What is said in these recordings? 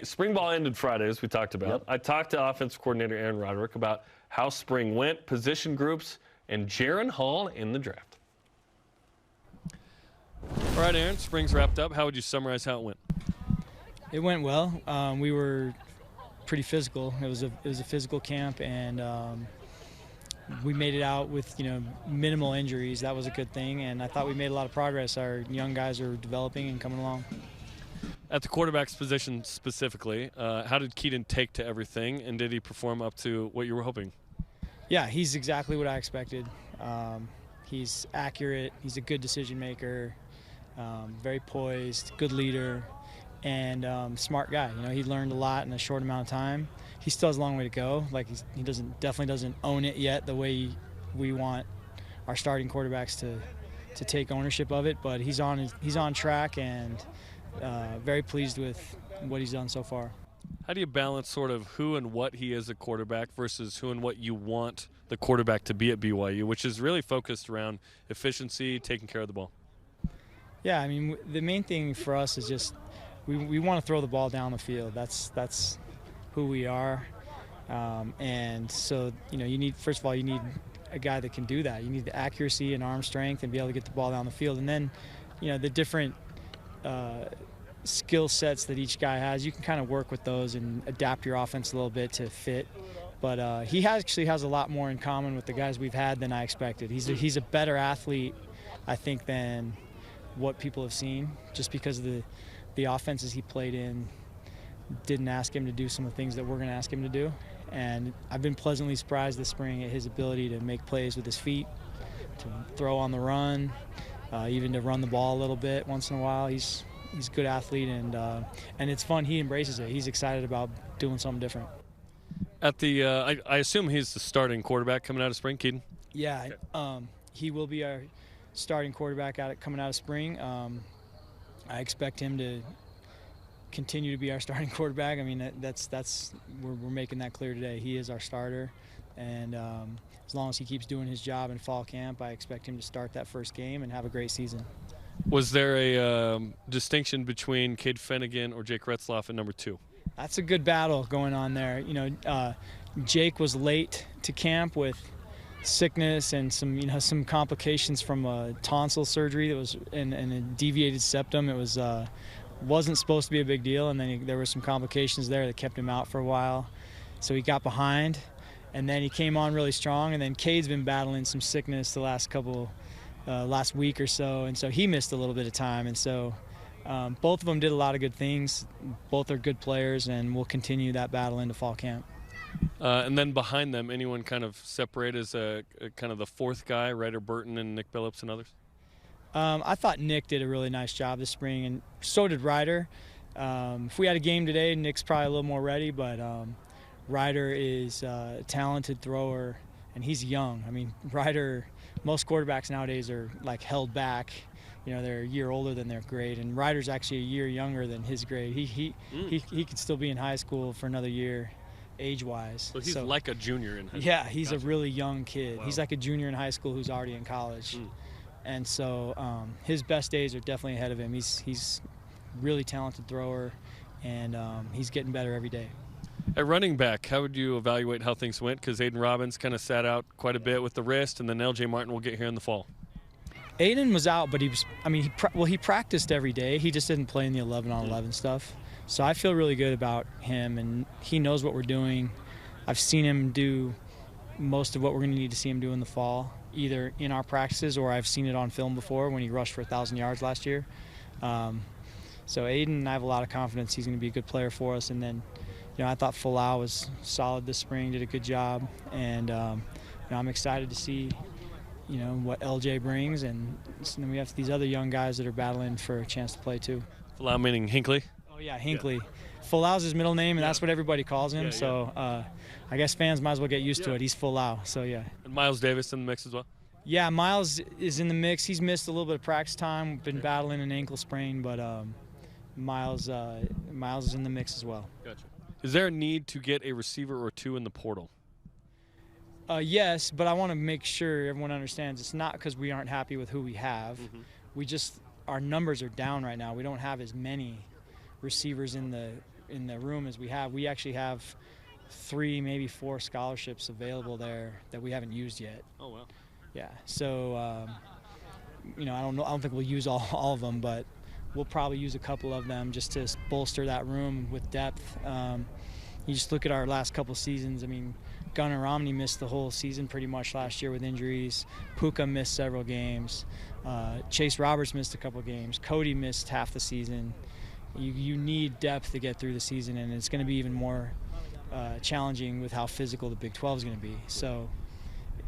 Spring ball ended Friday, as we talked about. Yep. I talked to offensive coordinator Aaron Roderick about how spring went, position groups, and Jaren Hall in the draft. All right, Aaron, spring's wrapped up. How would you summarize how it went? It went well. We were pretty physical. It was a physical camp, and we made it out with minimal injuries. That was a good thing, and I thought we made a lot of progress. Our young guys are developing and coming along. At the quarterback's position specifically, how did Keaton take to everything, and did he perform up to what you were hoping? Yeah, he's exactly what I expected. He's accurate. He's a good decision maker, very poised, good leader, and smart guy. He learned a lot in a short amount of time. He still has a long way to go. Like he definitely doesn't own it yet the way we want our starting quarterbacks to take ownership of it. But he's on track, and very pleased with what he's done so far. How do you balance sort of who and what he is a quarterback versus who and what you want the quarterback to be at BYU, which is really focused around efficiency, taking care of the ball? Yeah, I mean, the main thing for us is just we want to throw the ball down the field. That's who we are, and so you need, first of all, you need a guy that can do that. You need the accuracy and arm strength and be able to get the ball down the field, and then the different skill sets that each guy has, you can kind of work with those and adapt your offense a little bit to fit. But he actually has a lot more in common with the guys we've had than I expected. He's a better athlete, I think, than what people have seen, just because of the offenses he played in didn't ask him to do some of the things that we're going to ask him to do. And I've been pleasantly surprised this spring at his ability to make plays with his feet, to throw on the run, even to run the ball a little bit once in a while. He's a good athlete, and it's fun. He embraces it. He's excited about doing something different. At the, I assume he's the starting quarterback coming out of spring, Keaton? Yeah, okay. He will be our starting quarterback coming out of spring. I expect him to continue to be our starting quarterback. I mean, we're making that clear today. He is our starter, and as long as he keeps doing his job in fall camp, I expect him to start that first game and have a great season. Was there a distinction between Cade Finnegan or Jake Retzloff at number 2? That's a good battle going on there. Jake was late to camp with sickness and some complications from a tonsil surgery that was in a deviated septum. It wasn't supposed to be a big deal, and then there were some complications there that kept him out for a while. So he got behind, and then he came on really strong. And then Cade's been battling some sickness the last week or so, and so he missed a little bit of time. And so both of them did a lot of good things. Both are good players, and we'll continue that battle into fall camp. And then behind them, anyone kind of separate as a kind of the fourth guy, Ryder Burton and Nick Billups and others? I thought Nick did a really nice job this spring, and so did Ryder. If we had a game today, Nick's probably a little more ready, but Ryder is a talented thrower, and he's young. I mean, Ryder, most quarterbacks nowadays are like held back. They're a year older than their grade, and Ryder's actually a year younger than his grade. He could still be in high school for another year, age-wise. So he's like a junior in high school. Yeah, he's Gotcha. A really young kid. Wow. He's like a junior in high school who's already in college. And so his best days are definitely ahead of him. He's really talented thrower, and he's getting better every day. At running back, how would you evaluate how things went? Because Aiden Robbins kind of sat out quite a bit with the wrist, and then LJ Martin will get here in the fall. Aiden was out, but he practiced every day. He just didn't play in the 11-on-11 stuff. So I feel really good about him, and he knows what we're doing. I've seen him do most of what we're going to need to see him do in the fall, either in our practices or I've seen it on film before when he rushed for 1,000 yards last year. So Aiden, I have a lot of confidence he's going to be a good player for us. And then, I thought Folau was solid this spring, did a good job, and I'm excited to see what LJ brings, and then we have these other young guys that are battling for a chance to play too. Folau meaning Hinckley? Oh yeah, Hinckley. Yeah. Folau's his middle name, and that's what everybody calls him. So I guess fans might as well get used to it. He's Folau, so yeah. And Miles Davis in the mix as well? Yeah, Miles is in the mix. He's missed a little bit of practice time. Been battling an ankle sprain, but Miles is in the mix as well. Gotcha. Is there a need to get a receiver or two in the portal? Yes, but I want to make sure everyone understands it's not because we aren't happy with who we have. We just, our numbers are down right now. We don't have as many receivers in the in the room as we have, we actually have 3, maybe 4 scholarships available there that we haven't used yet. Oh, wow. Yeah. So, you know, I don't think we'll use all of them, but we'll probably use a couple of them just to bolster that room with depth. You just look at our last couple seasons. I mean, Gunnar Romney missed the whole season pretty much last year with injuries. Puka missed several games. Chase Roberts missed a couple games. Cody missed half the season. You need depth to get through the season, and it's going to be even more challenging with how physical the Big 12 is going to be. So,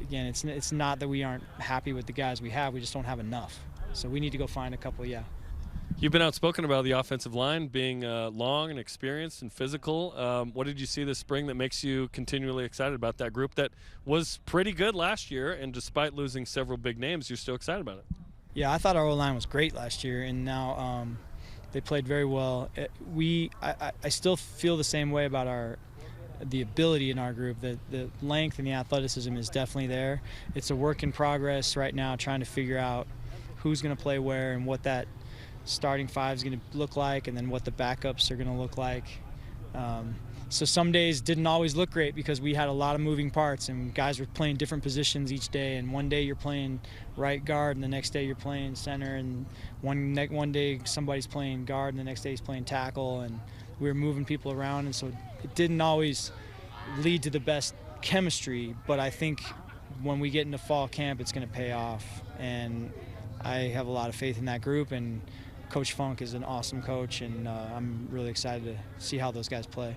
again, it's not that we aren't happy with the guys we have. We just don't have enough. So we need to go find a couple, yeah. You've been outspoken about the offensive line being long and experienced and physical. What did you see this spring that makes you continually excited about that group that was pretty good last year, and despite losing several big names, you're still excited about it? Yeah, I thought our O-line was great last year, and now they played very well. I still feel the same way about the ability in our group. The length and the athleticism is definitely there. It's a work in progress right now, trying to figure out who's going to play where and what that starting 5 is going to look like, and then what the backups are going to look like. So some days didn't always look great because we had a lot of moving parts and guys were playing different positions each day, and one day you're playing right guard and the next day you're playing center, and one day somebody's playing guard and the next day he's playing tackle, and we were moving people around, and so it didn't always lead to the best chemistry. But I think when we get into fall camp, it's going to pay off, and I have a lot of faith in that group, and Coach Funk is an awesome coach, and I'm really excited to see how those guys play.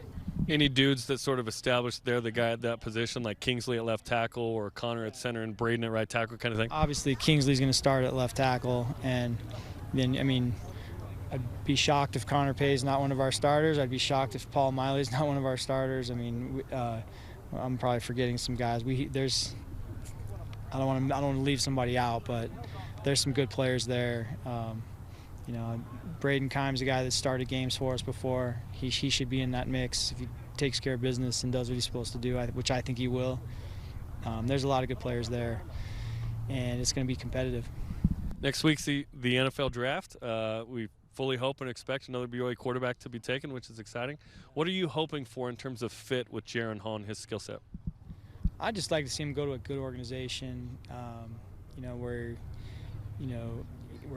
Any dudes that sort of established they're the guy at that position, like Kingsley at left tackle or Connor at center and Braden at right tackle kind of thing? Obviously, Kingsley's going to start at left tackle, and then, I mean, I'd be shocked if Connor Pay's not one of our starters. I'd be shocked if Paul Miley's not one of our starters. I mean, I'm probably forgetting some guys. I don't want to leave somebody out, but there's some good players there. You know, Braden Kime's a guy that started games for us before. He should be in that mix if he takes care of business and does what he's supposed to do, which I think he will. There's a lot of good players there, and it's going to be competitive. Next week's the NFL draft. We fully hope and expect another BYU quarterback to be taken, which is exciting. What are you hoping for in terms of fit with Jaren Hall and his skill set? I'd just like to see him go to a good organization, where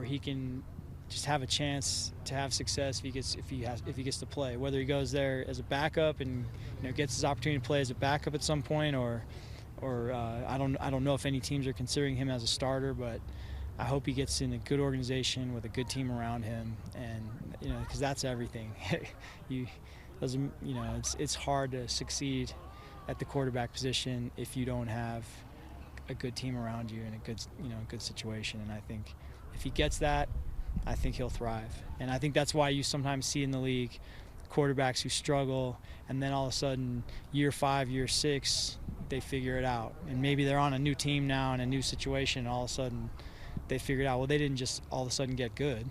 he can just have a chance to have success if he gets to play. Whether he goes there as a backup and gets his opportunity to play as a backup at some point, or I don't know if any teams are considering him as a starter, but I hope he gets in a good organization with a good team around him, and because that's everything. It's hard to succeed at the quarterback position if you don't have a good team around you and a good situation. And I think if he gets that, I think he'll thrive. And I think that's why you sometimes see in the league quarterbacks who struggle, and then all of a sudden year 5, year 6, they figure it out. And maybe they're on a new team now in a new situation, and all of a sudden they figured out, well, they didn't just all of a sudden get good.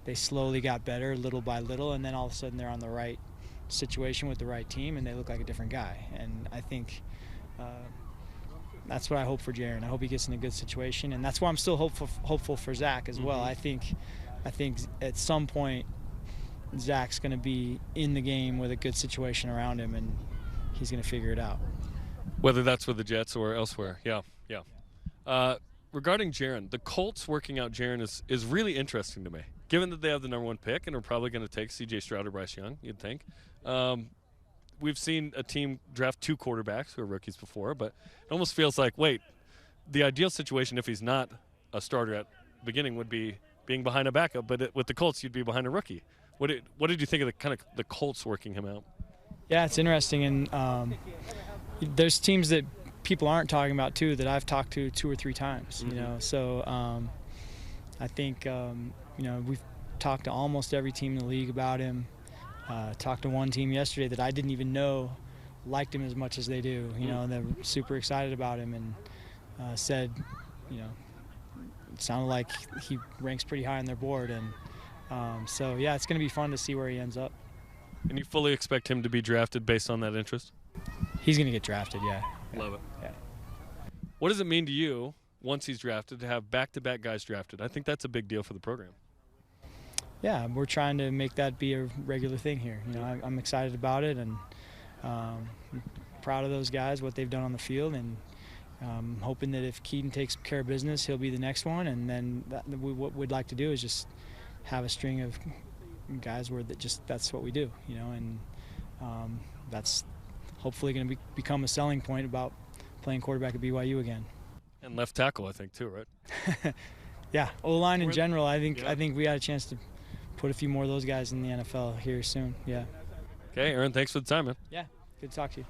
They slowly got better little by little, and then all of a sudden they're on the right situation with the right team and they look like a different guy. And I think that's what I hope for Jaren. I hope he gets in a good situation, and that's why I'm still hopeful for Zach as well. I think at some point Zach's going to be in the game with a good situation around him, and he's going to figure it out. Whether that's with the Jets or elsewhere, yeah. Regarding Jaren, the Colts working out Jaren is really interesting to me, given that they have the number 1 pick and are probably going to take C.J. Stroud or Bryce Young, you'd think. We've seen a team draft 2 quarterbacks who are rookies before, but it almost feels like, wait, the ideal situation if he's not a starter at the beginning would be being behind a backup, but with the Colts you'd be behind a rookie. What did you think of the Colts working him out? Yeah, it's interesting, and there's teams that people aren't talking about too that I've talked to 2 or 3 times. So I think we've talked to almost every team in the league about him. Talked to one team yesterday that I didn't even know liked him as much as they do. And they're super excited about him, and said, it sounded like he ranks pretty high on their board. And so yeah, it's going to be fun to see where he ends up. And you fully expect him to be drafted based on that interest? He's going to get drafted, yeah. Love it. Yeah. What does it mean to you once he's drafted to have back-to-back guys drafted? I think that's a big deal for the program. yeah, we're trying to make that be a regular thing here. You know, I'm excited about it, and proud of those guys, what they've done on the field, and hoping that if Keaton takes care of business, he'll be the next one. And then what we'd like to do is just have a string of guys where that's what we do, you know, and that's hopefully going to become a selling point about playing quarterback at BYU again. And left tackle, I think, too, right? Yeah, O-line in general. I think we got a chance to put a few more of those guys in the NFL here soon. Yeah. Okay, Aaron, thanks for the time, man. Yeah, good to talk to you.